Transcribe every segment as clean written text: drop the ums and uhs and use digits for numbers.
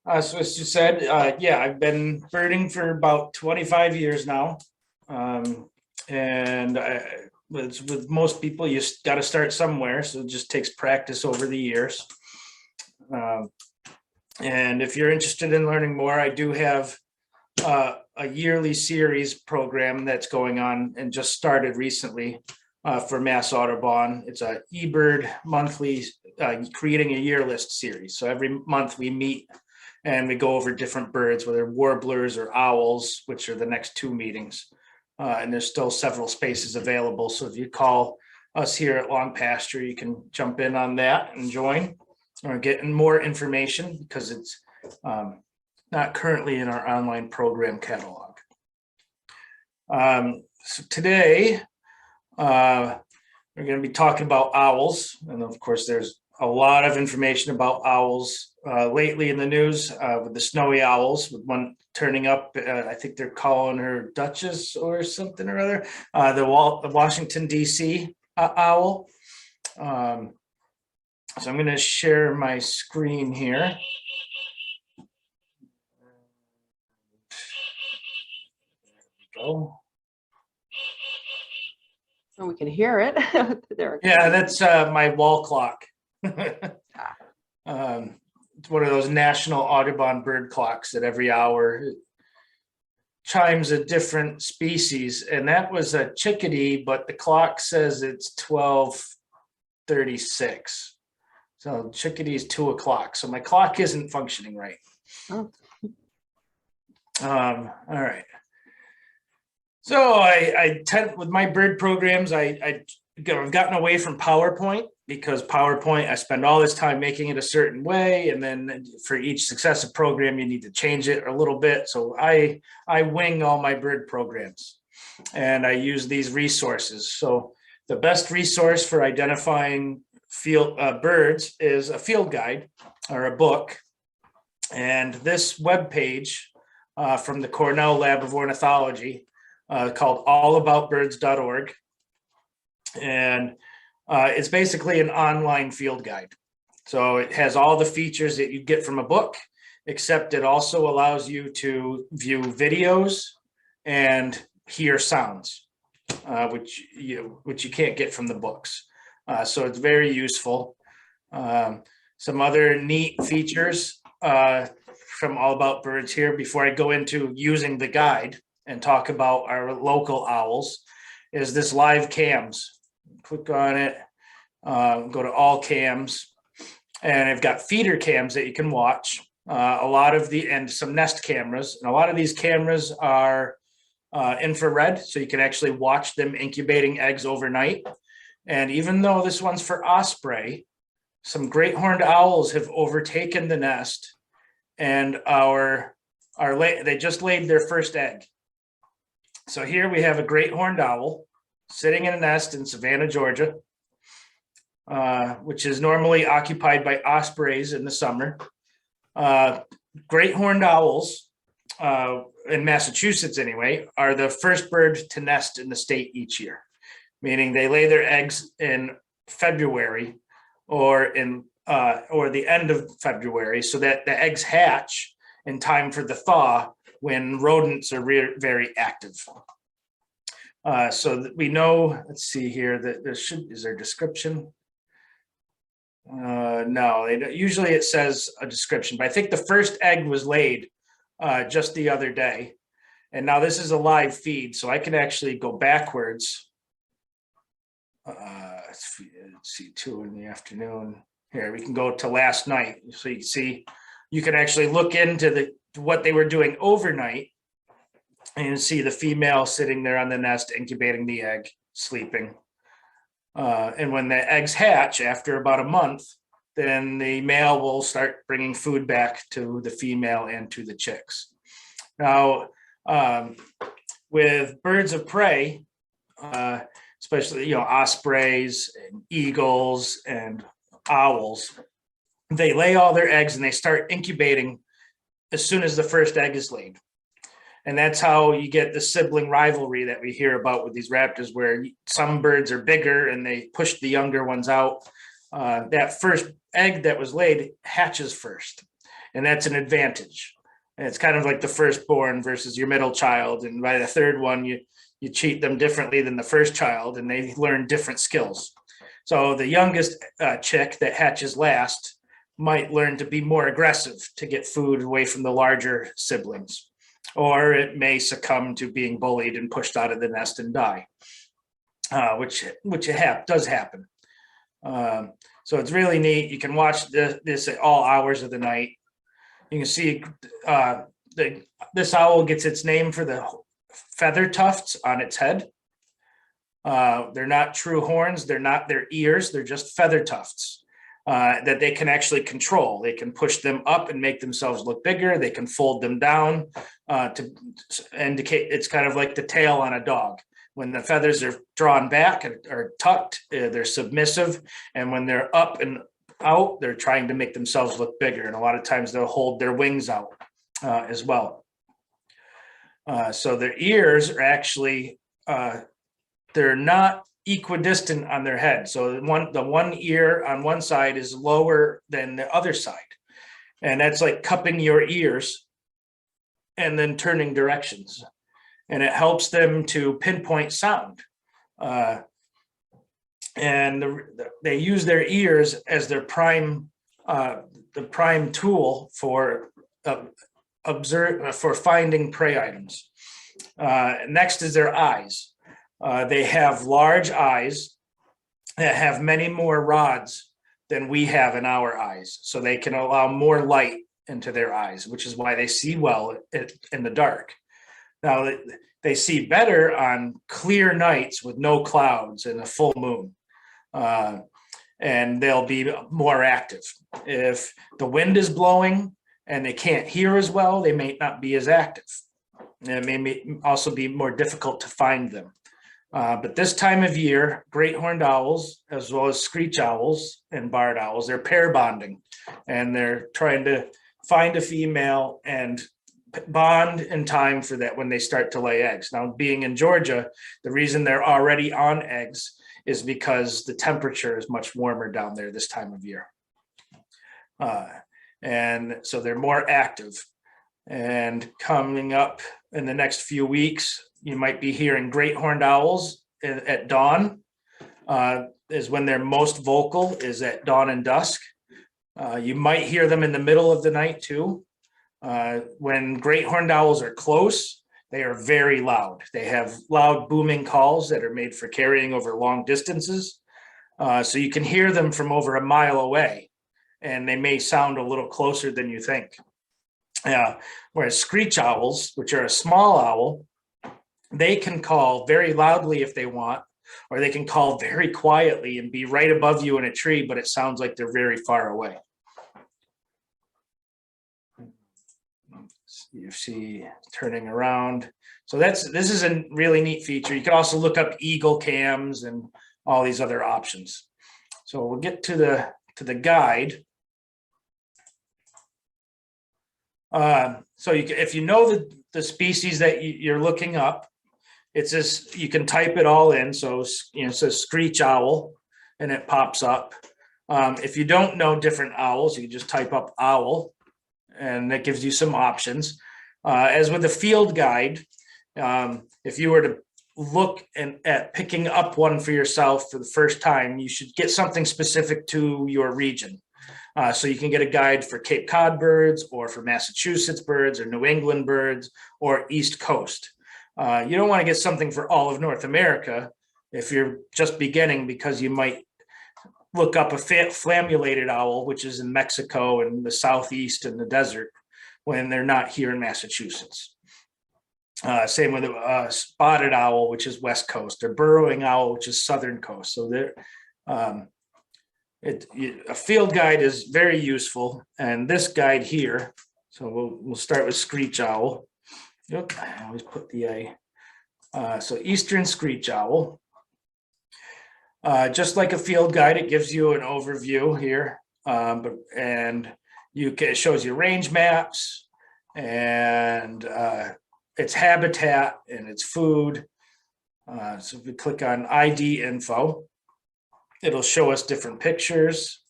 So as you said, yeah, I've been birding for about 25 years now. And with most people, you got to start somewhere. So it just takes practice over the years. And if you're interested in learning more, I do have a yearly series program that's going on and just started recently for Mass Audubon. It's a eBird monthly creating a year list series. So every month we meet and we go over different birds, whether warblers or owls, which are the next two meetings. And there's still several spaces available. So if you call us here at Long Pasture, you can jump in on that and join or get more information because it's not currently in our online program catalog. So today, we're going to be talking about owls. And of course, there's a lot of information about owls lately in the news with the snowy owls, with one turning up. I think they're calling her Duchess or something or other, the Washington, D.C. owl. So I'm going to share my screen here. There we go. Oh, we can hear it. There. Yeah, that's my wall clock. It's one of those national Audubon bird clocks that every hour chimes a different species. And that was a chickadee, but the clock says it's 12:36. So chickadee is 2 o'clock. So my clock isn't functioning right. Oh. All right. So I tend with my bird programs, I've gotten away from PowerPoint because PowerPoint, I spend all this time making it a certain way. And then for each successive program, you need to change it a little bit. So I wing all my bird programs and I use these resources. So the best resource for identifying birds is a field guide or a book. And this webpage from the Cornell Lab of Ornithology called allaboutbirds.org. And it's basically an online field guide. So it has all the features that you get from a book, except it also allows you to view videos and hear sounds, which you can't get from the books. So it's very useful. Some other neat features from All About Birds here before I go into using the guide and talk about our local owls is this live cams. Click on it, go to all cams, and I've got feeder cams that you can watch. And some nest cameras. And a lot of these cameras are infrared, so you can actually watch them incubating eggs overnight. And even though this one's for osprey, some great horned owls have overtaken the nest, and they just laid their first egg. So here we have a great horned owl sitting in a nest in Savannah, Georgia, which is normally occupied by ospreys in the summer. Great horned owls, in Massachusetts anyway, are the first bird to nest in the state each year, meaning they lay their eggs in February or the end of February, so that the eggs hatch in time for the thaw when rodents are very active. So that we know, let's see here, that is there a description? No, usually it says a description, but I think the first egg was laid just the other day. And now this is a live feed, so I can actually go backwards. Let's see, 2 in the afternoon. Here, we can go to last night. So you can see, you can actually look into what they were doing overnight. And you see the female sitting there on the nest, incubating the egg, sleeping. And when the eggs hatch after about a month, then the male will start bringing food back to the female and to the chicks. Now, with birds of prey, especially ospreys and eagles and owls, they lay all their eggs and they start incubating as soon as the first egg is laid. And that's how you get the sibling rivalry that we hear about with these raptors, where some birds are bigger and they push the younger ones out. That first egg that was laid hatches first. and that's an advantage. And it's kind of like the firstborn versus your middle child, and by the third one, you treat them differently than the first child, and they learn different skills. So the youngest chick that hatches last might learn to be more aggressive to get food away from the larger siblings, or it may succumb to being bullied and pushed out of the nest and die, which does happen. So it's really neat. You can watch this at all hours of the night. You can see this owl gets its name for the feather tufts on its head. They're not true horns. They're not their ears. They're just feather tufts that they can actually control. They can push them up and make themselves look bigger. They can fold them down to indicate. It's kind of like the tail on a dog. When the feathers are drawn back or tucked, they're submissive. And when they're up and out, they're trying to make themselves look bigger. And a lot of times they'll hold their wings out as well. So their ears are actually, they're not equidistant on their head. So the one ear on one side is lower than the other side. And that's like cupping your ears and then turning directions. And it helps them to pinpoint sound. And they use their ears as their prime tool for finding prey items. Next is their eyes. They have large eyes that have many more rods than we have in our eyes, so they can allow more light into their eyes, which is why they see well in the dark. Now, they see better on clear nights with no clouds and a full moon, and they'll be more active. If the wind is blowing and they can't hear as well, they may not be as active. It may also be more difficult to find them. But this time of year, great horned owls, as well as screech owls and barred owls, they're pair bonding, and they're trying to find a female and bond in time for that when they start to lay eggs. Now, being in Georgia, the reason they're already on eggs is because the temperature is much warmer down there this time of year. And so they're more active. And coming up in the next few weeks, you might be hearing great horned owls at dawn, is when they're most vocal, is at dawn and dusk. You might hear them in the middle of the night too. When great horned owls are close, they are very loud. They have loud booming calls that are made for carrying over long distances. So you can hear them from over a mile away, and they may sound a little closer than you think. Whereas screech owls, which are a small owl, they can call very loudly if they want, or they can call very quietly and be right above you in a tree, but it sounds like they're very far away. You see turning around. So this is a really neat feature. You can also look up eagle cams and all these other options. So we'll get to the guide. So if you know the species that you're looking up, it's just, you can type it all in. So it says screech owl and it pops up. If you don't know different owls, you can just type up owl and that gives you some options. As with the field guide, if you were to look at picking up one for yourself for the first time, you should get something specific to your region. So you can get a guide for Cape Cod birds, or for Massachusetts birds, or New England birds, or East Coast. You don't want to get something for all of North America if you're just beginning, because you might look up a flammulated owl, which is in Mexico and the Southeast and the desert, when they're not here in Massachusetts. Same with a spotted owl, which is West Coast, or burrowing owl, which is Southern Coast. So a field guide is very useful. And this guide here, so we'll start with screech owl. Yep, I always put the so Eastern screech owl. Just like a field guide, it gives you an overview here, and it shows you range maps and its habitat and its food. So if we click on ID info, it'll show us different pictures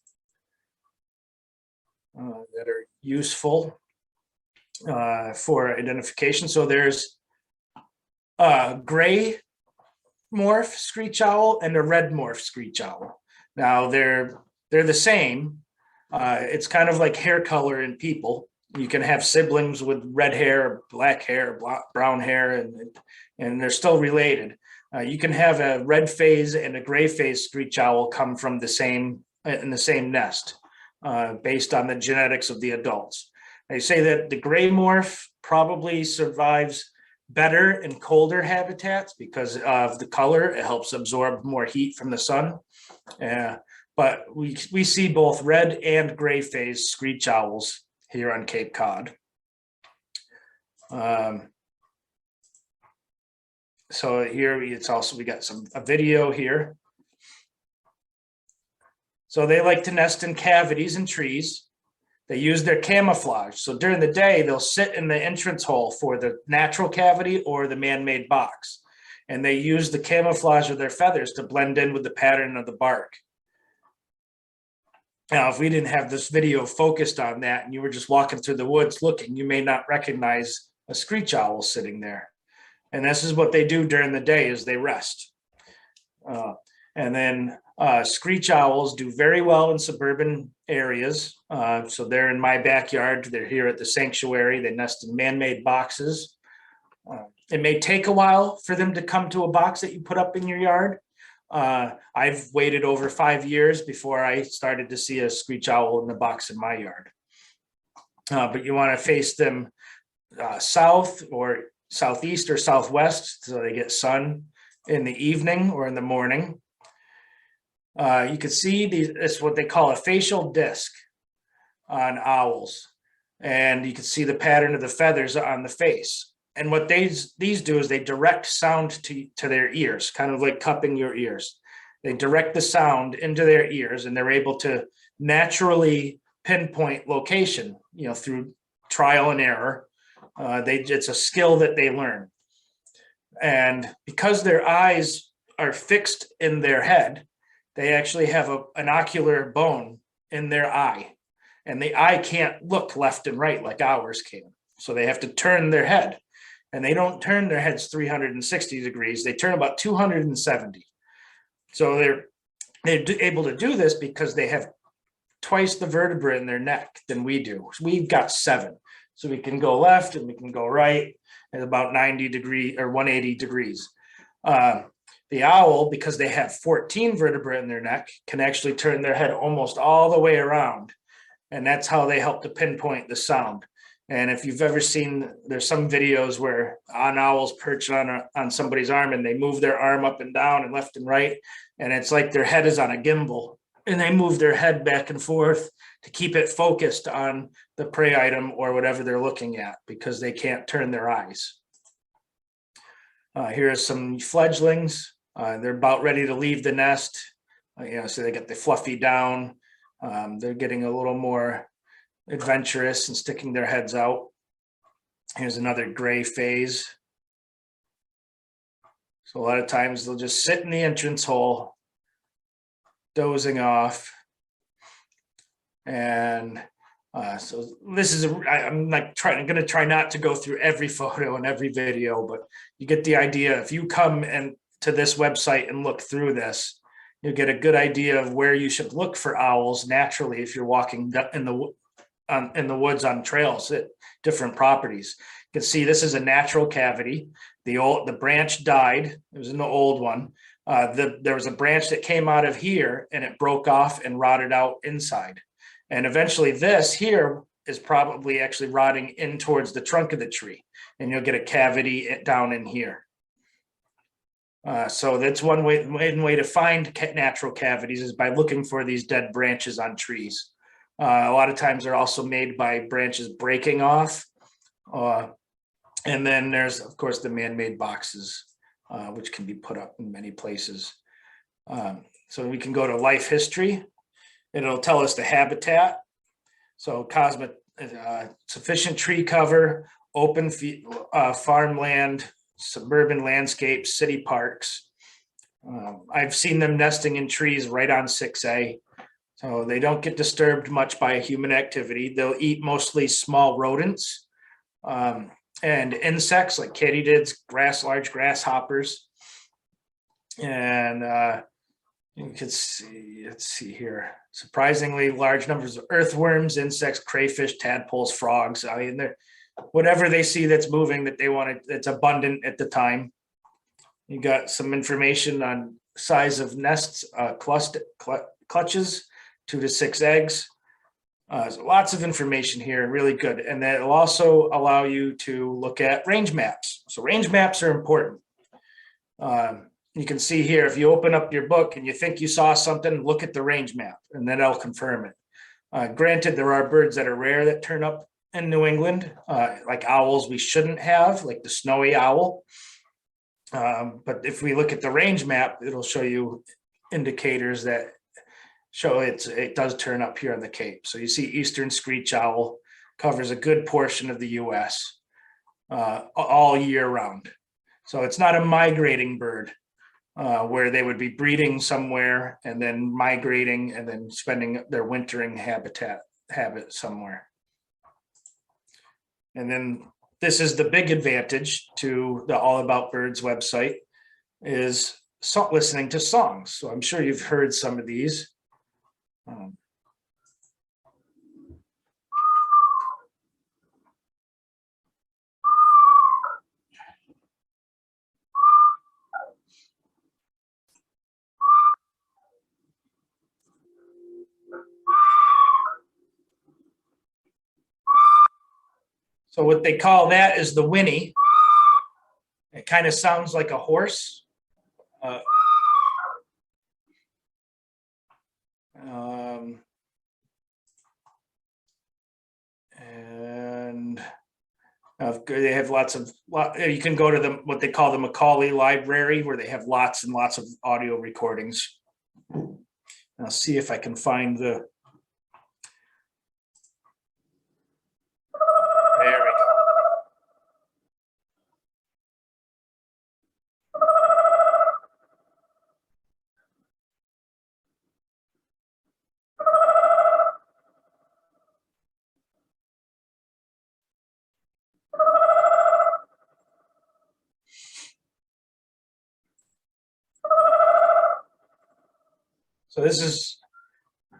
that are useful for identification. So there's gray morph screech owl and a red morph screech owl. Now they're the same. It's kind of like hair color in people. You can have siblings with red hair, black hair, brown hair, and they're still related. You can have a red phase and a gray phase screech owl come from the same nest, based on the genetics of the adults. They say that the gray morph probably survives better in colder habitats because of the color. It helps absorb more heat from the sun. But we see both red and gray phase screech owls here on Cape Cod. So here it's also, we got a video here. So they like to nest in cavities in trees. They use their camouflage. So during the day, they'll sit in the entrance hole for the natural cavity or the man-made box. And they use the camouflage of their feathers to blend in with the pattern of the bark. Now, if we didn't have this video focused on that and you were just walking through the woods looking, you may not recognize a screech owl sitting there. And this is what they do during the day, is they rest. And then screech owls do very well in suburban areas. So they're in my backyard. They're here at the sanctuary. They nest in man-made boxes. It may take a while for them to come to a box that you put up in your yard. I've waited over 5 years before I started to see a screech owl in the box in my yard. But you want to face them south or southeast or southwest so they get sun in the evening or in the morning. You can see it's what they call a facial disc on owls. And you can see the pattern of the feathers on the face. And what these do is they direct sound to their ears, kind of like cupping your ears. They direct the sound into their ears, and they're able to naturally pinpoint location, through trial and error. It's a skill that they learn. And because their eyes are fixed in their head, they actually have an ocular bone in their eye. And the eye can't look left and right like ours can. So they have to turn their head. And they don't turn their heads 360 degrees. They turn about 270. So they're able to do this because they have twice the vertebra in their neck than we do. We've got 7. So we can go left and we can go right at about 90 degrees or 180 degrees. The owl, because they have 14 vertebrae in their neck, can actually turn their head almost all the way around. And that's how they help to pinpoint the sound. And if you've ever seen, there's some videos where owls perch on somebody's arm and they move their arm up and down and left and right. And it's like their head is on a gimbal and they move their head back and forth to keep it focused on the prey item or whatever they're looking at because they can't turn their eyes. Here are some fledglings. They're about ready to leave the nest. So they get the fluffy down. They're getting a little more adventurous and sticking their heads out. Here's another gray phase. So a lot of times they'll just sit in the entrance hole, dozing off. And so this is, I'm going to try not to go through every photo and every video, but you get the idea. If you come to this website and look through this, you'll get a good idea of where you should look for owls naturally if you're walking in the woods on trails at different properties. You can see this is a natural cavity. The branch died. It was an old one. There was a branch that came out of here and it broke off and rotted out inside. And eventually this here is probably actually rotting in towards the trunk of the tree. And you'll get a cavity down in here. So that's one way to find natural cavities is by looking for these dead branches on trees. A lot of times they're also made by branches breaking off. And then there's, of course, the man-made boxes, which can be put up in many places. So we can go to life history. It'll tell us the habitat. So sufficient tree cover, open farmland, suburban landscapes, city parks. I've seen them nesting in trees right on 6A. So they don't get disturbed much by human activity. They'll eat mostly small rodents and insects like katydids, large grasshoppers. And you can see, let's see here, surprisingly large numbers of earthworms, insects, crayfish, tadpoles, frogs. I mean, they're whatever they see that's moving that they want, that's abundant at the time. You got some information on size of nests, clutches, 2 to 6 eggs. So lots of information here, really good. And that will also allow you to look at range maps. So range maps are important. You can see here, if you open up your book and you think you saw something, look at the range map and then I'll confirm it. Granted, there are birds that are rare that turn up in New England, like owls we shouldn't have, like the snowy owl. But if we look at the range map, it'll show you indicators that show it does turn up here on the Cape. So you see eastern screech owl covers a good portion of the US all year round. So it's not a migrating bird where they would be breeding somewhere and then migrating and then spending their wintering habit somewhere. And then this is the big advantage to the All About Birds website is listening to songs. So I'm sure you've heard some of these. So what they call that is the whinny. It kind of sounds like a horse. And they have you can go to what they call the Macaulay Library, where they have lots and lots of audio recordings. And I'll see if I can find the. There we go. So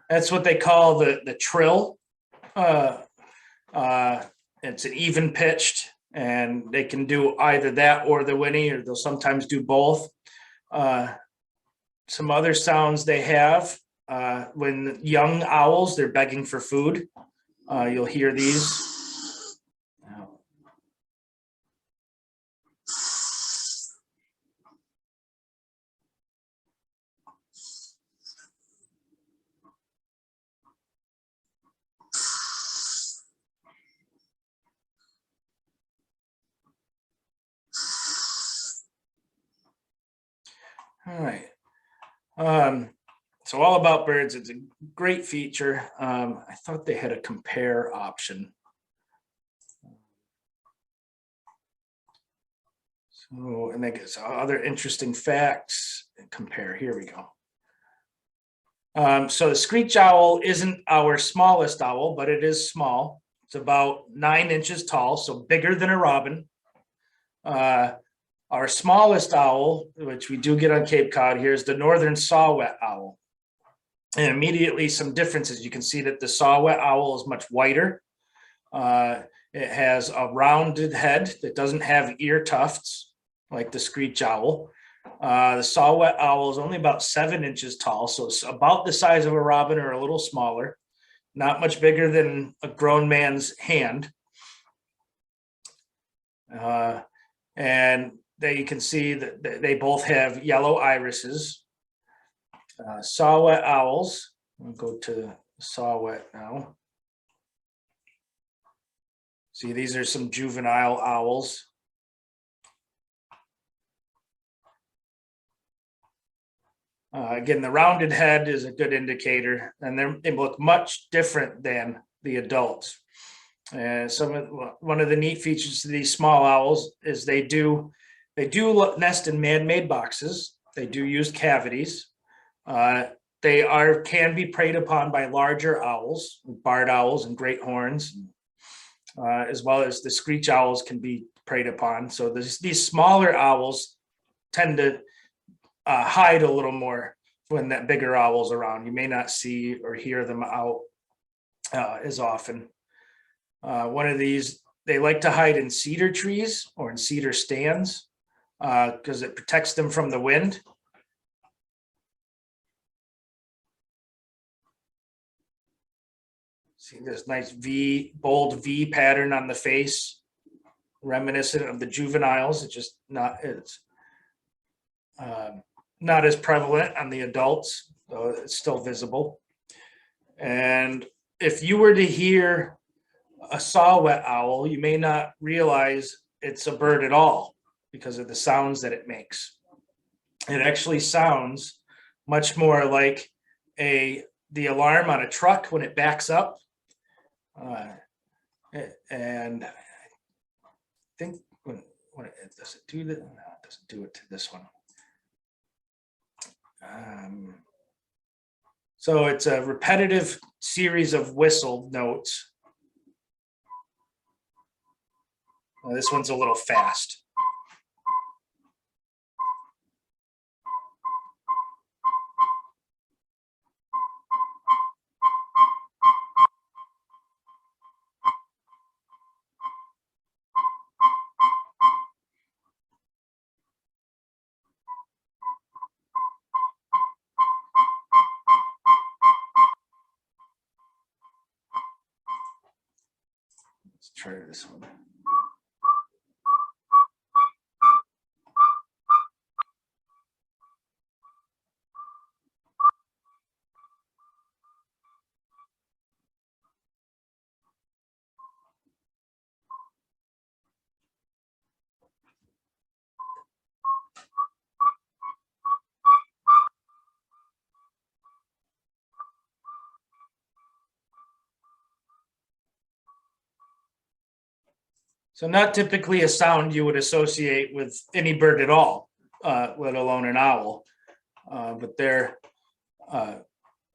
that's what they call the trill. It's an even pitched, and they can do either that or the whinny, or they'll sometimes do both. Some other sounds they have when young owls, they're begging for food. You'll hear these. All right. So All About Birds, it's a great feature. I thought they had a compare option. So, and I guess other interesting facts, compare, here we go. So the Screech Owl isn't our smallest owl, but it is small. It's about 9 inches tall, so bigger than a robin. Our smallest owl, which we do get on Cape Cod here, is the northern saw-whet owl. And immediately some differences. You can see that the saw-whet owl is much whiter. It has a rounded head that doesn't have ear tufts like the Screech Owl. The saw-whet owl is only about 7 inches tall, so it's about the size of a robin or a little smaller, not much bigger than a grown man's hand. And there you can see that they both have yellow irises. Saw-whet owls, I'll go to saw-whet now. See, these are some juvenile owls. Again, the rounded head is a good indicator, and they look much different than the adults. And one of the neat features of these small owls is they do nest in man-made boxes. They do use cavities. they can be preyed upon by larger owls, barred owls and great horns, as well as the screech owls can be preyed upon. So these smaller owls tend to hide a little more when that bigger owl's around. You may not see or hear them out as often. One of these, they like to hide in cedar trees or in cedar stands because it protects them from the wind. See this nice bold V pattern on the face, reminiscent of the juveniles. It's just not as prevalent on the adults, though it's still visible. And if you were to hear a saw-whet owl, you may not realize it's a bird at all because of the sounds that it makes. It actually sounds much more like the alarm on a truck when it backs up. And I think when does it do that? No, it doesn't do it to this one. So it's a repetitive series of whistle notes. Well, this one's a little fast. Let's try this one. So not typically a sound you would associate with any bird at all, let alone an owl. But they're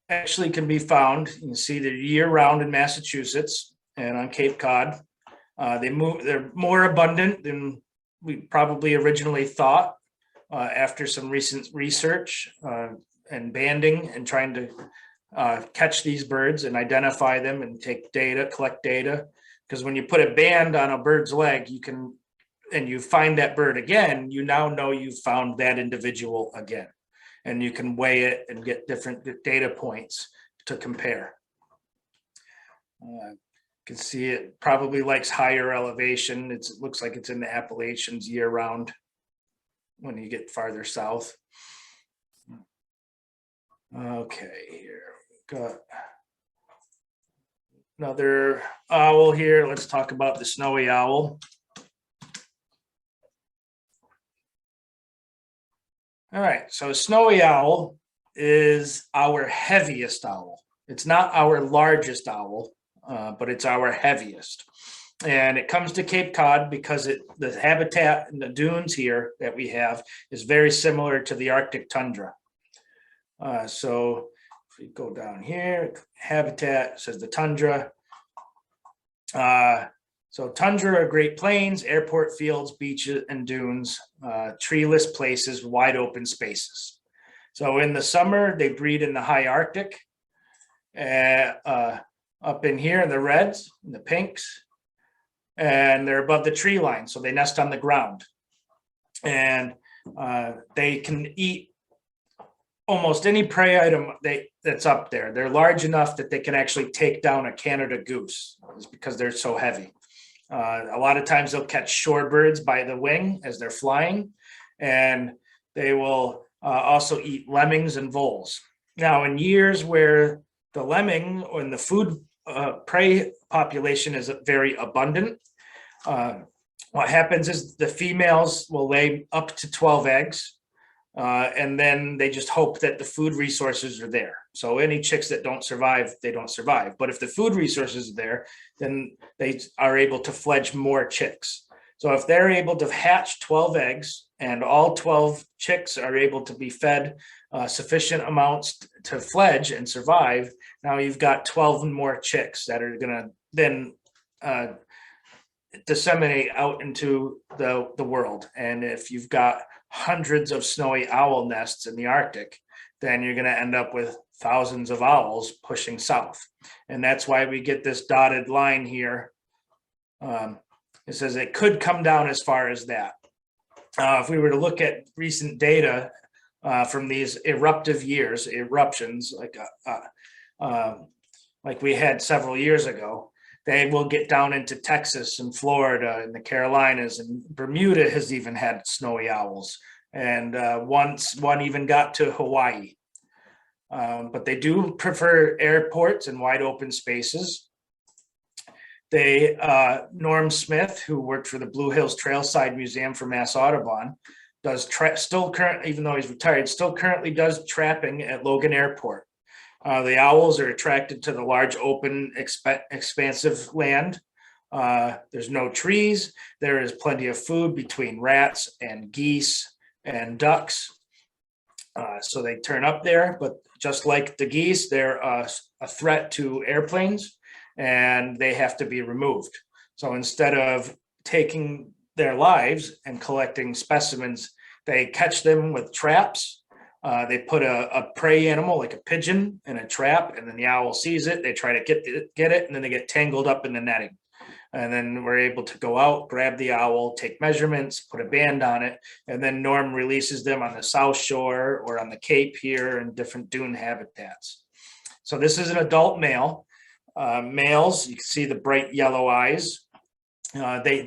actually can be found. You can see they're year-round in Massachusetts and on Cape Cod. They're more abundant than we probably originally thought after some recent research and banding and trying to catch these birds and identify them and take data, collect data. Because when you put a band on a bird's leg, and you find that bird again, you now know you've found that individual again. And you can weigh it and get different data points to compare. You can see it probably likes higher elevation. It looks like it's in the Appalachians year round when you get farther south. Okay, here we got another owl here. Let's talk about the snowy owl. All right, so snowy owl is our heaviest owl. It's not our largest owl, but it's our heaviest. And it comes to Cape Cod because the habitat in the dunes here that we have is very similar to the Arctic tundra. So if we go down here, habitat says the tundra. So tundra are Great Plains, airport fields, beaches, and dunes, treeless places, wide open spaces. So in the summer, they breed in the high Arctic, up in here in the reds and the pinks, and they're above the tree line, so they nest on the ground. And they can eat almost any prey item that's up there. They're large enough that they can actually take down a Canada goose because they're so heavy. A lot of times they'll catch shorebirds by the wing as they're flying, and they will also eat lemmings and voles. Now, in years where the lemming or the food prey population is very abundant, what happens is the females will lay up to 12 eggs. And then they just hope that the food resources are there. So any chicks that don't survive, they don't survive. But if the food resources are there, then they are able to fledge more chicks. So if they're able to hatch 12 eggs and all 12 chicks are able to be fed sufficient amounts to fledge and survive, now you've got 12 more chicks that are going to then disseminate out into the world. And if you've got hundreds of snowy owl nests in the Arctic, then you're going to end up with thousands of owls pushing south. And that's why we get this dotted line here. It says it could come down as far as that. If we were to look at recent data from these eruptions, like we had several years ago, they will get down into Texas and Florida and the Carolinas, and Bermuda has even had snowy owls. And once one even got to Hawaii. But they do prefer airports and wide open spaces. Norm Smith, who worked for the Blue Hills Trailside Museum for Mass Audubon, even though he's retired, still currently does trapping at Logan Airport. The owls are attracted to the large, open, expansive land. There's no trees. There is plenty of food between rats and geese and ducks. So they turn up there, but just like the geese, they're a threat to airplanes, and they have to be removed. So instead of taking their lives and collecting specimens, they catch them with traps. They put a prey animal like a pigeon in a trap, and then the owl sees it. They try to get it, and then they get tangled up in the netting. And then we're able to go out, grab the owl, take measurements, put a band on it, and then Norm releases them on the South Shore or on the Cape here and different dune habitats. So this is an adult male. Males, you can see the bright yellow eyes. They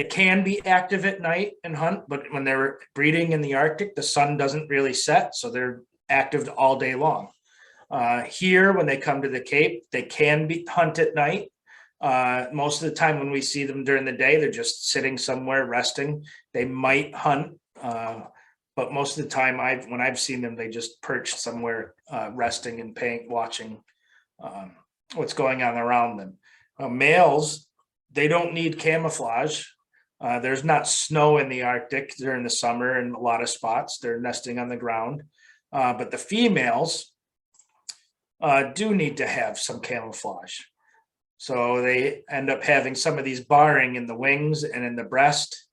can be active at night and hunt, but when they're breeding in the Arctic, the sun doesn't really set, so they're active all day long. Here, when they come to the Cape, they can hunt at night. Most of the time when we see them during the day, they're just sitting somewhere resting. They might hunt, but most of the time when I've seen them, they just perch somewhere resting and watching what's going on around them. Males, they don't need camouflage. There's not snow in the Arctic during the summer in a lot of spots. They're nesting on the ground. But the females do need to have some camouflage. So they end up having some of these barring in the wings and in the breast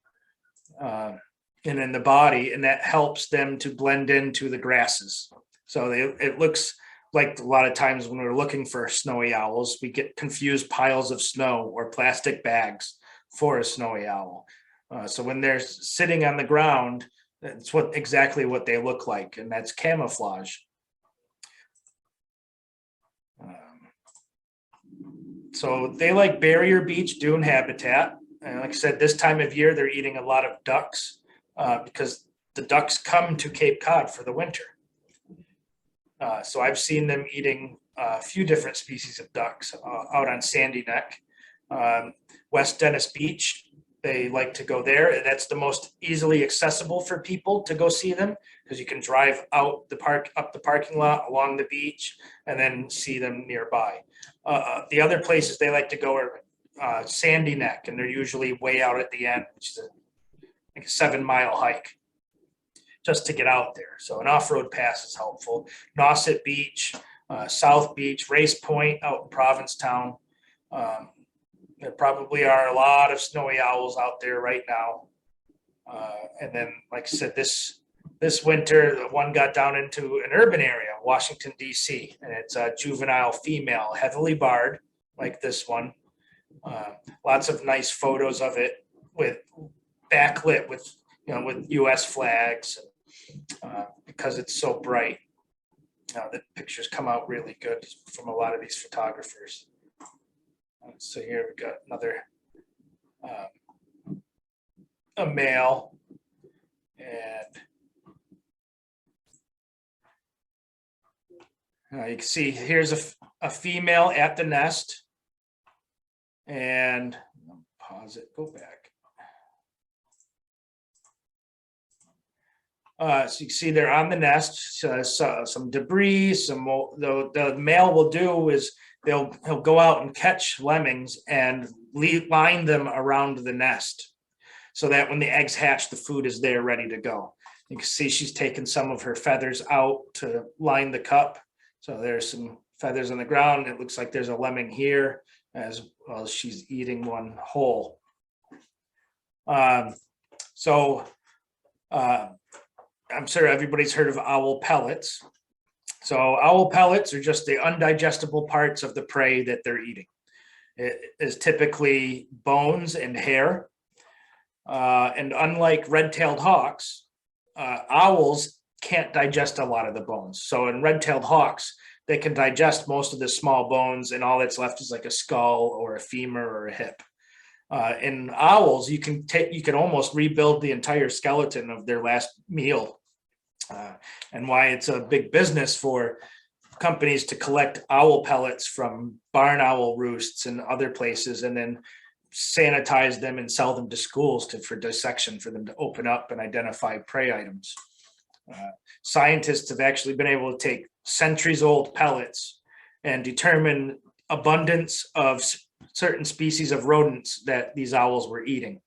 and in the body, and that helps them to blend into the grasses. So it looks like a lot of times when we're looking for snowy owls, we get confused piles of snow or plastic bags for a snowy owl. So when they're sitting on the ground, that's exactly what they look like, and that's camouflage. So they like barrier beach dune habitat. And like I said, this time of year, they're eating a lot of ducks because the ducks come to Cape Cod for the winter. So I've seen them eating a few different species of ducks out on Sandy Neck. West Dennis Beach, they like to go there. That's the most easily accessible for people to go see them because you can drive out up the parking lot along the beach and then see them nearby. The other places they like to go are Sandy Neck, and they're usually way out at the end, which is like a 7-mile hike just to get out there. So an off-road pass is helpful. Nauset Beach, South Beach, Race Point out in Provincetown. There probably are a lot of snowy owls out there right now. And then, like I said, this winter, one got down into an urban area, Washington, D.C., and it's a juvenile female, heavily barred, like this one. Lots of nice photos of it with backlit with U.S. flags, because it's so bright. The pictures come out really good from a lot of these photographers. So here we got another a male, and you can see here's a female at the nest, and pause it, go back. So you can see they're on the nest, some debris, the male will do is he'll go out and catch lemmings and line them around the nest so that when the eggs hatch, the food is there ready to go. You can see she's taken some of her feathers out to line the cup. So there's some feathers on the ground. It looks like there's a lemming here as well as she's eating one whole. I'm sure everybody's heard of owl pellets. So owl pellets are just the undigestible parts of the prey that they're eating. It is typically bones and hair. And unlike red-tailed hawks, owls can't digest a lot of the bones. So in red-tailed hawks, they can digest most of the small bones, and all that's left is like a skull or a femur or a hip. In owls, you can almost rebuild the entire skeleton of their last meal. And why it's a big business for companies to collect owl pellets from barn owl roosts and other places, and then sanitize them and sell them to schools for dissection, for them to open up and identify prey items. Scientists have actually been able to take centuries old pellets and determine abundance of certain species of rodents that these owls were eating.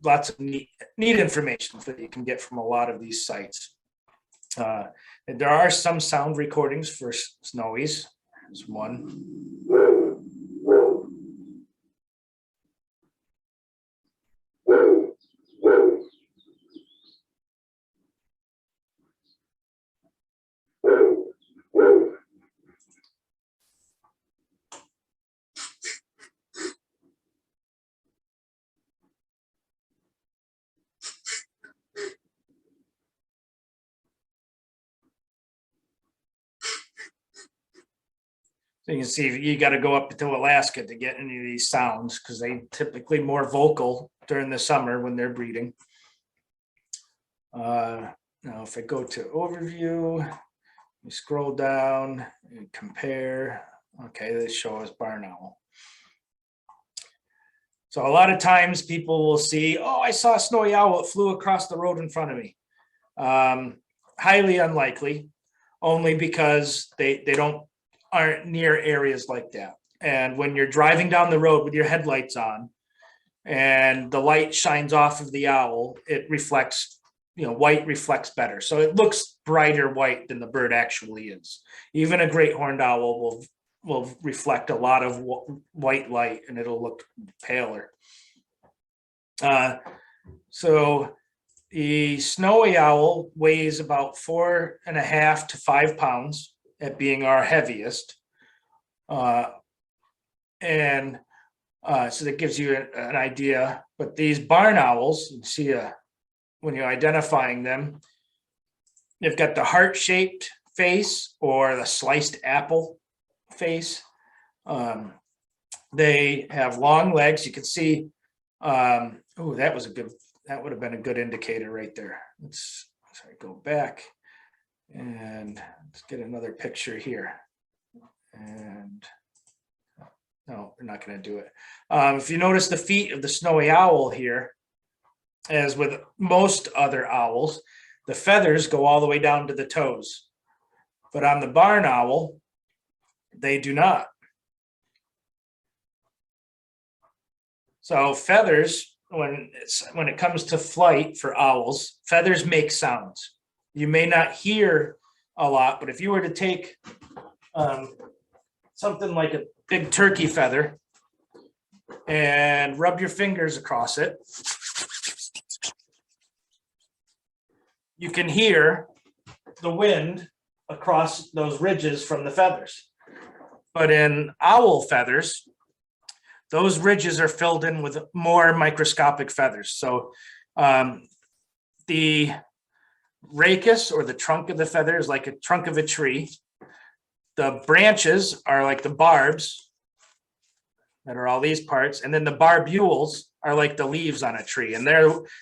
Lots of neat information that you can get from a lot of these sites. And there are some sound recordings for snowies. There's one. So you can see you got to go up to Alaska to get any of these sounds, because they typically more vocal during the summer when they're breeding. Now, if I go to overview, we scroll down and compare. Okay, they show us barn owl. So a lot of times people will see, oh, I saw a snowy owl. It flew across the road in front of me. Highly unlikely, only because they aren't near areas like that. And when you're driving down the road with your headlights on and the light shines off of the owl, it reflects, white reflects better. So it looks brighter white than the bird actually is. Even a great horned owl will reflect a lot of white light, and it'll look paler. So the snowy owl weighs about 4.5 to 5 pounds at being our heaviest. So that gives you an idea. But these barn owls, you see when you're identifying them, they've got the heart-shaped face or the sliced apple face. They have long legs. You can see, that would have been a good indicator right there. Let's go back and let's get another picture here. And no, we're not going to do it. If you notice the feet of the snowy owl here, as with most other owls, the feathers go all the way down to the toes. But on the barn owl, they do not. So feathers, when it comes to flight for owls, feathers make sounds. You may not hear a lot, but if you were to take something like a big turkey feather and rub your fingers across it, you can hear the wind across those ridges from the feathers. But in owl feathers, those ridges are filled in with more microscopic feathers. So the rachis, or the trunk of the feather, is like a trunk of a tree. The branches are like the barbs that are all these parts, and then the barbules are like the leaves on a tree. And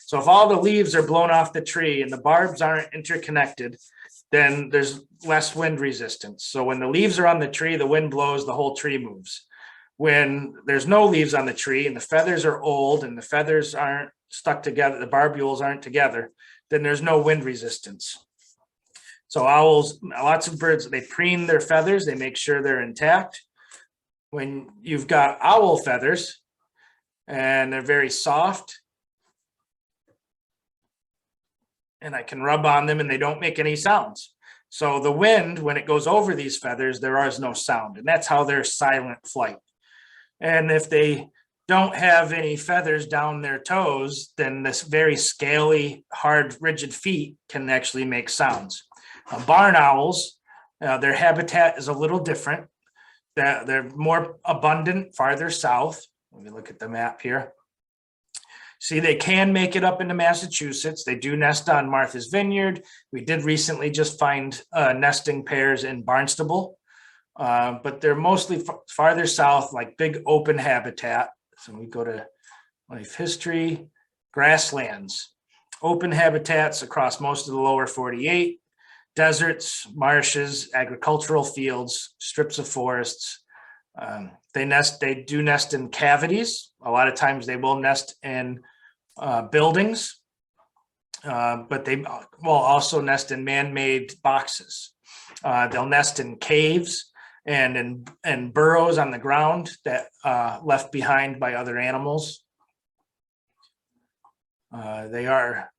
so if all the leaves are blown off the tree and the barbs aren't interconnected, then there's less wind resistance. So when the leaves are on the tree, the wind blows, the whole tree moves. When there's no leaves on the tree and the feathers are old and the feathers aren't stuck together, the barbules aren't together, then there's no wind resistance. So owls, lots of birds, they preen their feathers, they make sure they're intact. When you've got owl feathers and they're very soft and I can rub on them and they don't make any sounds. So the wind, when it goes over these feathers, there is no sound, and that's how they're silent flight. And if they don't have any feathers down their toes, then this very scaly, hard, rigid feet can actually make sounds. Barn owls, their habitat is a little different. They're more abundant farther south. Let me look at the map here. See, they can make it up into Massachusetts. They do nest on Martha's Vineyard. We did recently just find nesting pairs in Barnstable, but they're mostly farther south, like big open habitat. So we go to life history, grasslands, open habitats across most of the lower 48, deserts, marshes, agricultural fields, strips of forests. They do nest in cavities. A lot of times they will nest in buildings, but they will also nest in man-made boxes. They'll nest in caves and in burrows on the ground that left behind by other animals. They are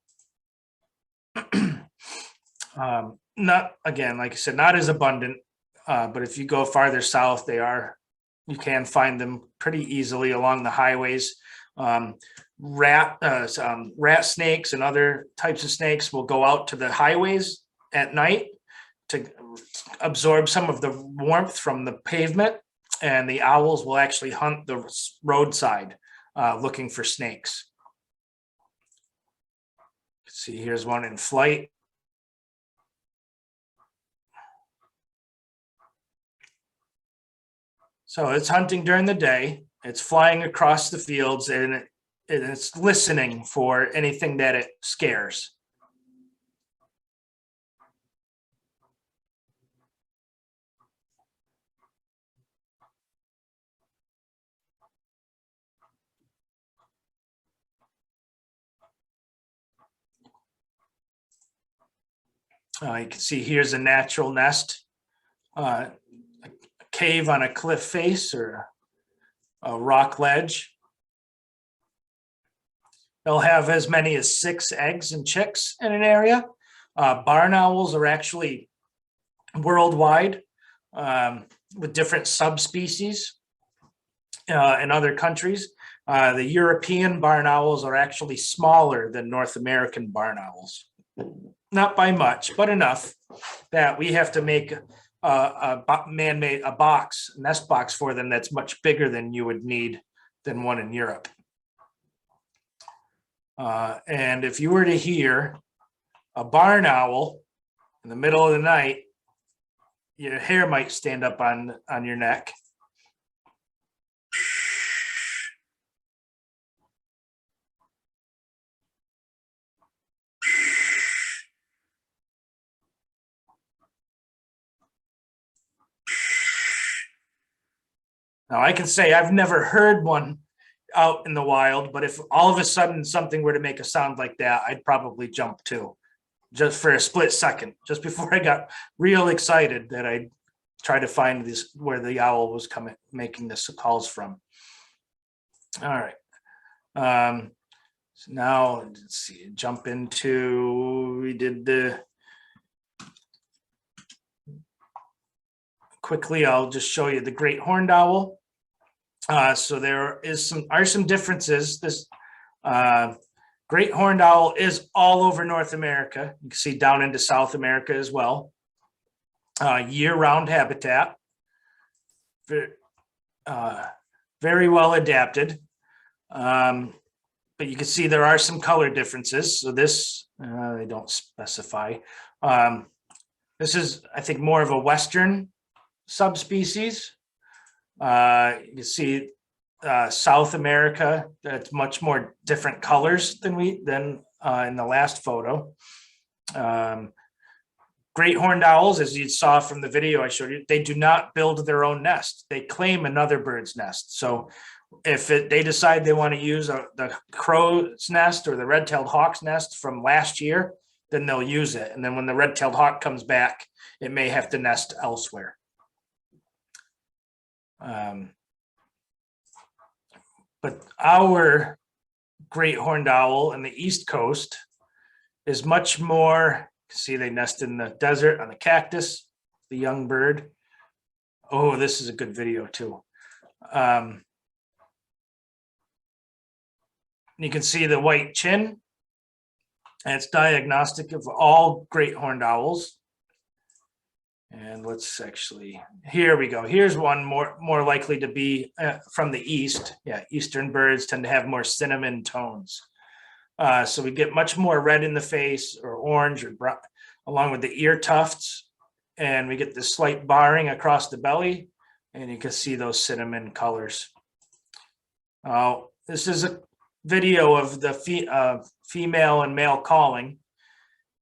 not, again, like I said, not as abundant, but if you go farther south, you can find them pretty easily along the highways. Rat snakes and other types of snakes will go out to the highways at night to absorb some of the warmth from the pavement, and the owls will actually hunt the roadside looking for snakes. See, here's one in flight. So it's hunting during the day. It's flying across the fields, and it's listening for anything that it scares. You can see here's a natural nest, a cave on a cliff face or a rock ledge. They'll have as many as 6 eggs and chicks in an area. Barn owls are actually worldwide with different subspecies in other countries. The European barn owls are actually smaller than North American barn owls. Not by much, but enough that we have to make a nest box for them that's much bigger than you would need than one in Europe. And if you were to hear a barn owl in the middle of the night, your hair might stand up on your neck. Now, I can say I've never heard one out in the wild, but if all of a sudden something were to make a sound like that, I'd probably jump too, just for a split second, just before I got real excited that I'd try to find this where the owl was making the calls from. All right. So now let's see, jump into, we did the, quickly, I'll just show you the great horned owl. So there are some differences. This great horned owl is all over North America. You can see down into South America as well. Year-round habitat. Very well adapted. But you can see there are some color differences. So this, they don't specify. This is, I think, more of a Western subspecies. You can see South America, that's much more different colors than in the last photo. Great horned owls, as you saw from the video I showed you, they do not build their own nest. They claim another bird's nest. So if they decide they want to use the crow's nest or the red-tailed hawk's nest from last year, then they'll use it. And then when the red-tailed hawk comes back, it may have to nest elsewhere. But our great horned owl on the East Coast is much more, see they nest in the desert on the cactus, the young bird. Oh, this is a good video too. You can see the white chin, and it's diagnostic of all great horned owls. And let's actually, here we go. Here's one more likely to be from the east. Yeah, eastern birds tend to have more cinnamon tones. So we get much more red in the face or orange or brown, along with the ear tufts. And we get this slight barring across the belly, and you can see those cinnamon colors. This is a video of the female and male calling,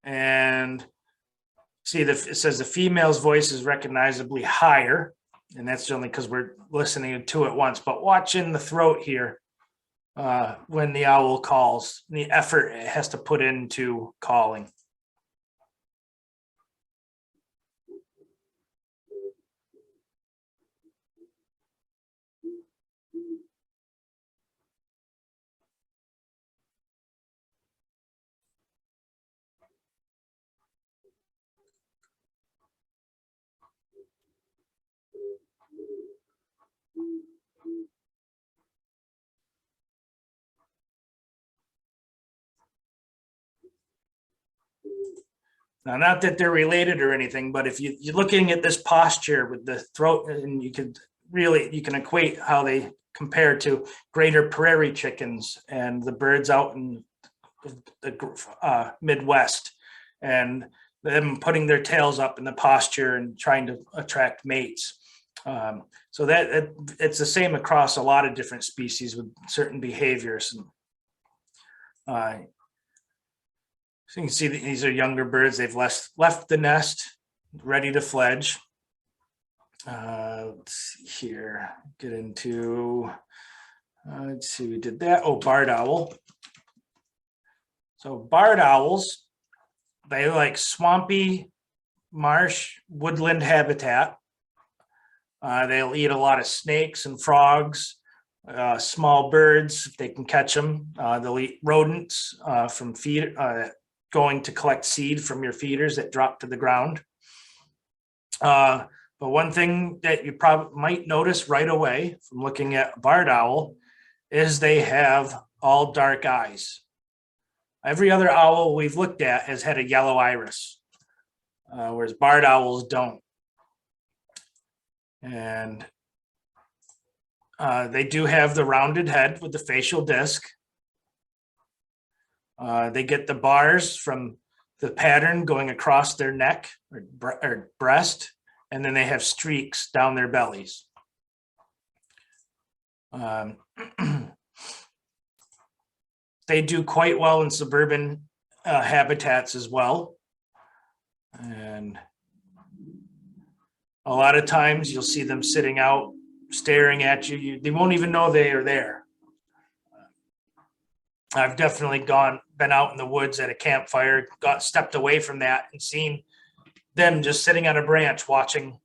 and see it says the female's voice is recognizably higher, and that's only because we're listening to two at once. But watch in the throat here when the owl calls, the effort it has to put into calling. Now, not that they're related or anything, but if you're looking at this posture with the throat, and you can equate how they compare to greater prairie chickens and the birds out in the Midwest, and them putting their tails up in the posture and trying to attract mates. So that it's the same across a lot of different species with certain behaviors. So you can see that these are younger birds. They've left the nest, ready to fledge. Let's see here, get into, let's see, we did that. Oh, barred owl. So barred owls, they like swampy marsh woodland habitat. They'll eat a lot of snakes and frogs, small birds if they can catch them. They'll eat rodents from feed, going to collect seed from your feeders that drop to the ground. But one thing that you probably might notice right away from looking at barred owl is they have all dark eyes. Every other owl we've looked at has had a yellow iris, whereas barred owls don't. And they do have the rounded head with the facial disc. They get the bars from the pattern going across their neck or breast, and then they have streaks down their bellies. They do quite well in suburban habitats as well. And a lot of times you'll see them sitting out, staring at you. They won't even know they are there. I've definitely been out in the woods at a campfire, stepped away from that and seen them just sitting on a branch watching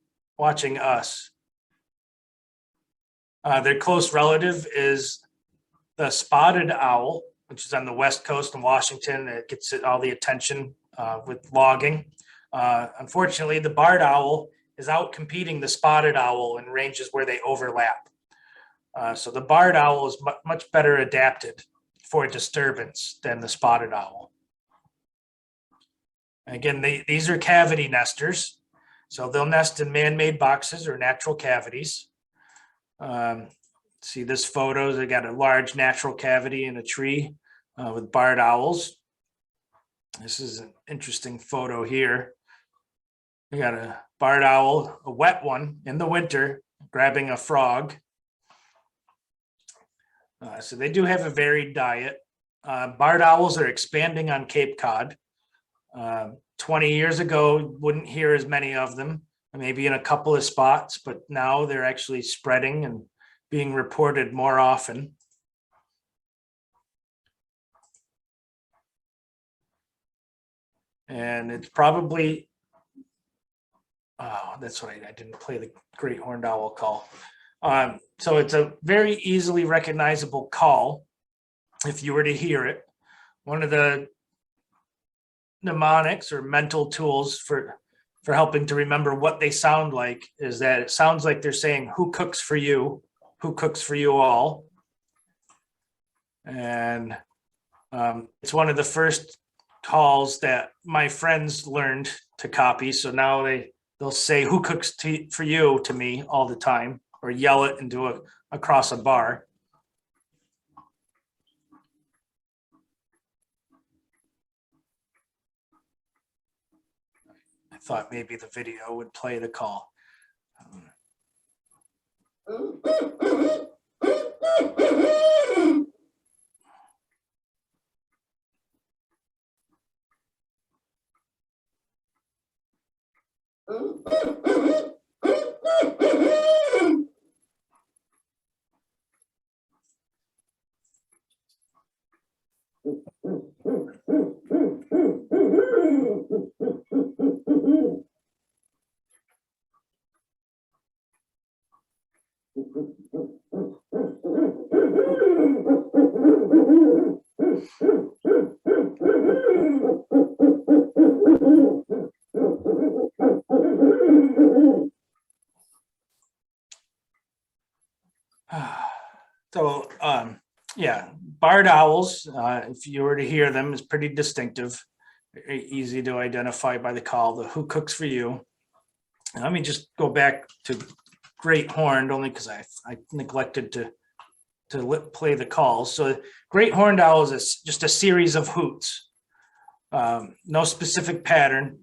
us. Their close relative is the spotted owl, which is on the west coast in Washington. It gets all the attention with logging. Unfortunately, the barred owl is out competing the spotted owl in ranges where they overlap. So the barred owl is much better adapted for disturbance than the spotted owl. Again, these are cavity nesters. So they'll nest in man-made boxes or natural cavities. See this photo, they got a large natural cavity in a tree with barred owls. This is an interesting photo here. We got a barred owl, a wet one in the winter, grabbing a frog. So they do have a varied diet. Barred owls are expanding on Cape Cod. 20 years ago, wouldn't hear as many of them, maybe in a couple of spots, but now they're actually spreading and being reported more often. And it's probably, oh, that's right, I didn't play the great horned owl call. So it's a very easily recognizable call if you were to hear it. One of the mnemonics or mental tools for helping to remember what they sound like is that it sounds like they're saying, who cooks for you? Who cooks for you all? And it's one of the first calls that my friends learned to copy. So now they'll say, who cooks for you to me all the time, or yell it into across a bar. I thought maybe the video would play the call. So, yeah, barred owls, if you were to hear them, is pretty distinctive, very easy to identify by the call, the who cooks for you. And let me just go back to great horned, only because I neglected to play the calls. So great horned owl is just a series of hoots, no specific pattern.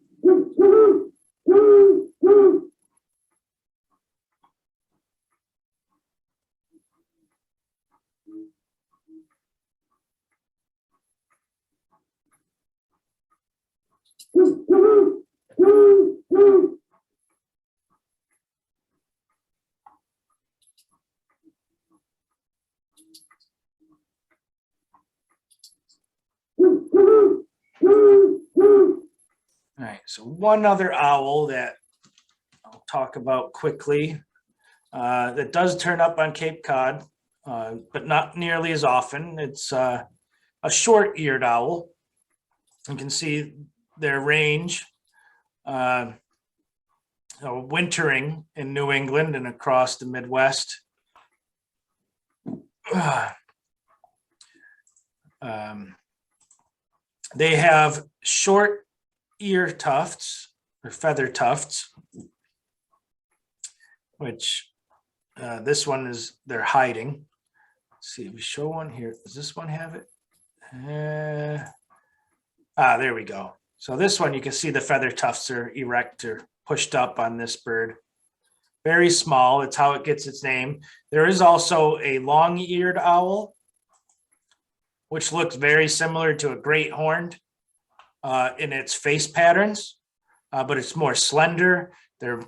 All right, so one other owl that I'll talk about quickly that does turn up on Cape Cod, but not nearly as often. It's a short-eared owl. You can see their range wintering in New England and across the Midwest. They have short ear tufts or feather tufts, which this one is they're hiding. Let's see if we show one here. Does this one have it? There we go. So this one, you can see the feather tufts are erect or pushed up on this bird. Very small. It's how it gets its name. There is also a long-eared owl, which looks very similar to a great horned in its face patterns, but it's more slender. They're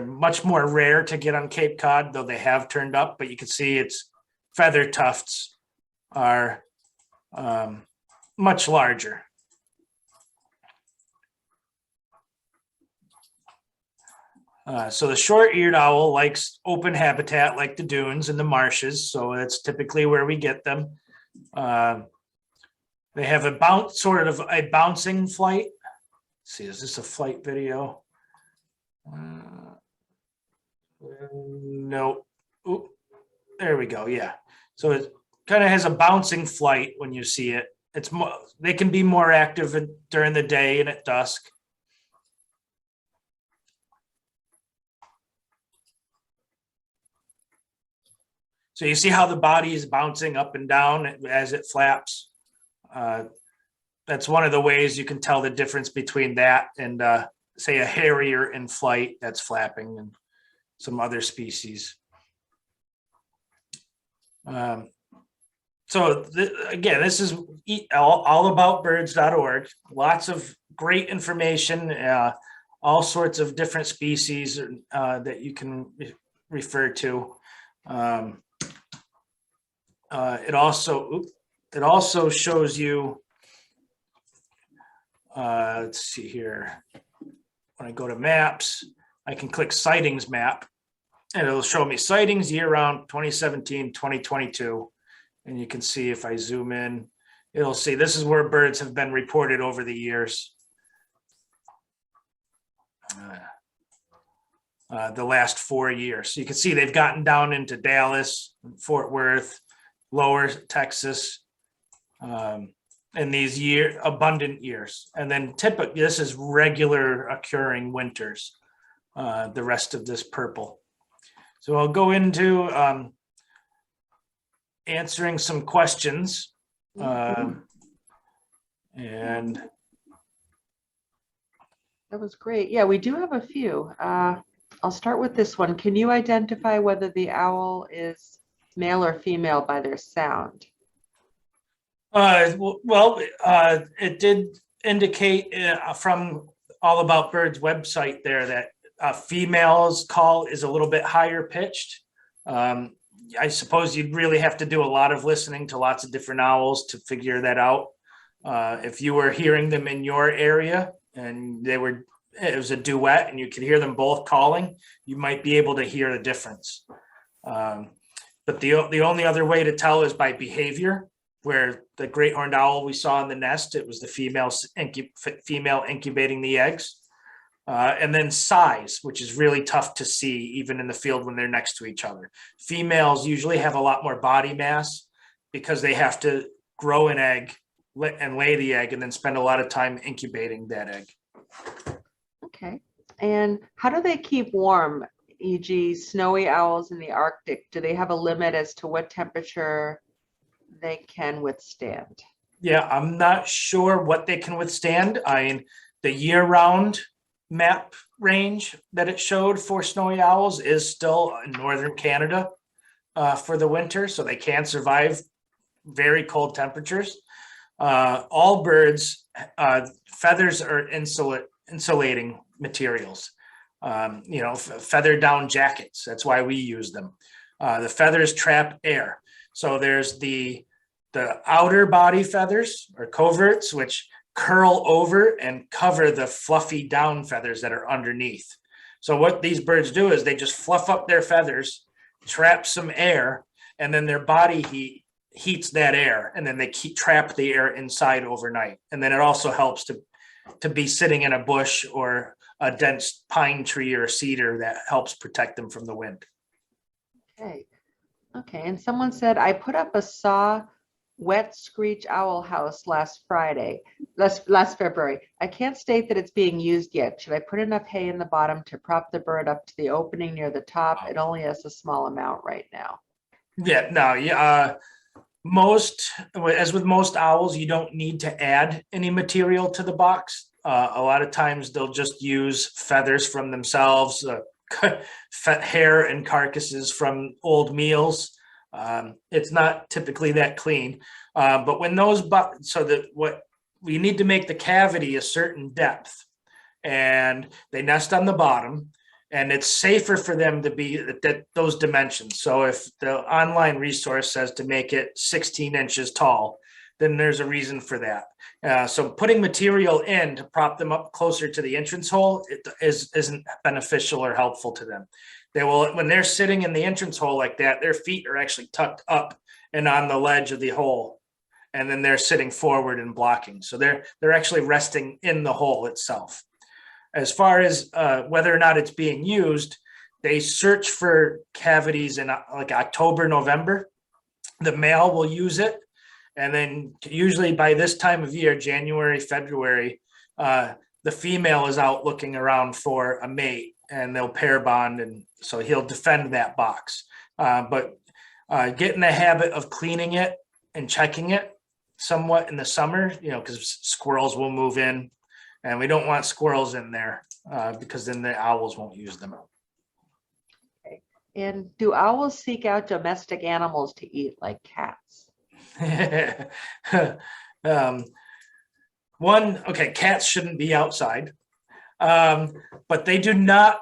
much more rare to get on Cape Cod, though they have turned up, but you can see its feather tufts are much larger. So the short-eared owl likes open habitat like the dunes and the marshes, so that's typically where we get them. They have a bouncing flight. Let's see, is this a flight video? No. Oop, there we go. Yeah. So it kind of has a bouncing flight when you see it. It's more, they can be more active during the day and at dusk. So you see how the body is bouncing up and down as it flaps. That's one of the ways you can tell the difference between that and say a harrier in flight that's flapping and some other species. Again, this is allaboutbirds.org. Lots of great information, all sorts of different species that you can refer to. It also shows you, let's see here. When I go to maps, I can click Sightings Map, and it'll show me sightings year round 2017, 2022. And you can see if I zoom in, You'll see this is where birds have been reported over the years. The last 4 years. So you can see they've gotten down into Dallas, Fort Worth, lower Texas, in these abundant years. And then typically this is regular occurring winters, the rest of this purple. So I'll go into answering some questions. And that was great. Yeah, we do have a few. I'll start with this one. Can you identify whether the owl is male or female by their sound? It did indicate from All About Birds website there that female's call is a little bit higher pitched. I suppose you'd really have to do a lot of listening to lots of different owls to figure that out. If you were hearing them in your area and it was a duet and you could hear them both calling, you might be able to hear the difference. But the only other way to tell is by behavior, where the great horned owl we saw in the nest, it was the female incubating the eggs. And then size, which is really tough to see even in the field when they're next to each other. Females usually have a lot more body mass because they have to grow an egg and lay the egg and then spend a lot of time incubating that egg. Okay. And how do they keep warm, e.g. snowy owls in the Arctic? Do they have a limit as to what temperature they can withstand? Yeah, I'm not sure what they can withstand. I mean, the year-round map range that it showed for snowy owls is still in northern Canada for the winter, so they can survive very cold temperatures. All birds, feathers are insulating materials. Feather down jackets. That's why we use them. The feathers trap air. So there's the outer body feathers or coverts, which curl over and cover the fluffy down feathers that are underneath. So what these birds do is they just fluff up their feathers, trap some air, and then their body heats that air, and then they trap the air inside overnight. And then it also helps to be sitting in a bush or a dense pine tree or a cedar that helps protect them from the wind. Okay. And someone said, I put up a wet Screech Owl house last February. I can't state that it's being used yet. Should I put enough hay in the bottom to prop the bird up to the opening near the top? It only has a small amount right now. Yeah, no, as with most owls, you don't need to add any material to the box. A lot of times they'll just use feathers from themselves, hair and carcasses from old meals. It's not typically that clean, but when we need to make the cavity a certain depth, and they nest on the bottom, and it's safer for them to be at those dimensions. So if the online resource says to make it 16 inches tall, then there's a reason for that. So putting material in to prop them up closer to the entrance hole isn't beneficial or helpful to them. When they're sitting in the entrance hole like that, their feet are actually tucked up and on the ledge of the hole, and then they're sitting forward and blocking. So they're actually resting in the hole itself. As far as whether or not it's being used, they search for cavities in like October, November. The male will use it. And then usually by this time of year, January, February, the female is out looking around for a mate, and they'll pair bond. And so he'll defend that box. But get in the habit of cleaning it and checking it somewhat in the summer, because squirrels will move in. And we don't want squirrels in there because then the owls won't use them. Okay. And do owls seek out domestic animals to eat like cats? Cats shouldn't be outside, but they do not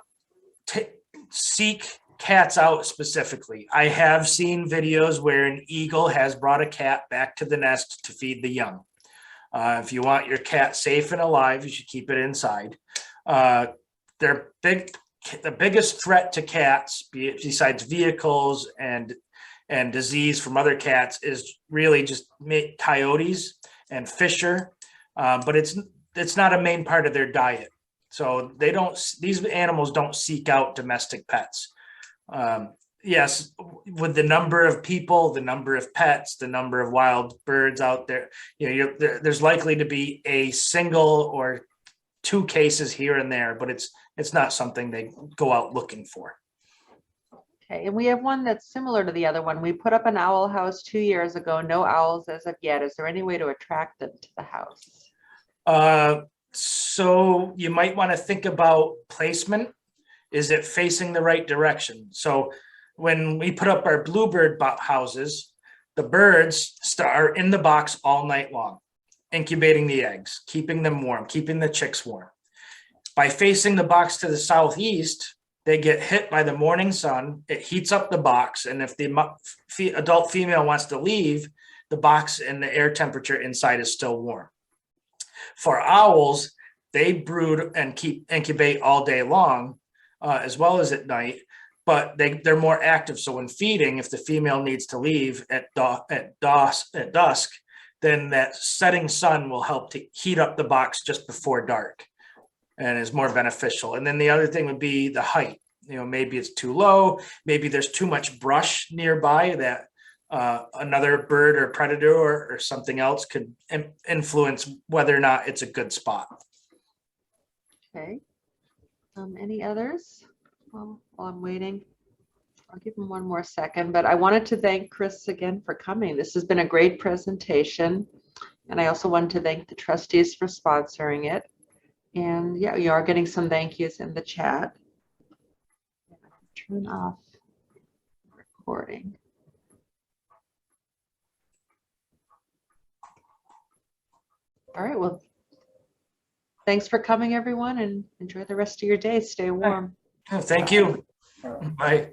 seek cats out specifically. I have seen videos where an eagle has brought a cat back to the nest to feed the young. If you want your cat safe and alive, you should keep it inside. The biggest threat to cats, besides vehicles and and disease from other cats is really just coyotes and fisher, but it's not a main part of their diet. So these animals don't seek out domestic pets. Yes, with the number of people, the number of pets, the number of wild birds out there, there's likely to be a single or two cases here and there, but it's not something they go out looking for. Okay, and we have one that's similar to the other one. We put up an owl house 2 years ago, no owls as of yet. Is there any way to attract them to the house? So you might want to think about placement. Is it facing the right direction? So when we put up our bluebird houses, the birds are in the box all night long, incubating the eggs, keeping them warm, keeping the chicks warm. By facing the box to the southeast, they get hit by the morning sun. It heats up the box. And if the adult female wants to leave, the box and the air temperature inside is still warm. For owls, they brood and incubate all day long, as well as at night, but they're more active. So when feeding, if the female needs to leave at dusk, then that setting sun will help to heat up the box just before dark and is more beneficial. And then the other thing would be the height. Maybe it's too low, maybe there's too much brush nearby that another bird or predator or something else could influence whether or not it's a good spot. Okay. Any others? Well, while I'm waiting, I'll give him one more second, but I wanted to thank Chris again for coming. This has been a great presentation. And I also wanted to thank the trustees for sponsoring it. And yeah, you are getting some thank yous in the chat. Turn off recording. All right, well, thanks for coming, everyone, and enjoy the rest of your day. Stay warm. Thank you. Bye.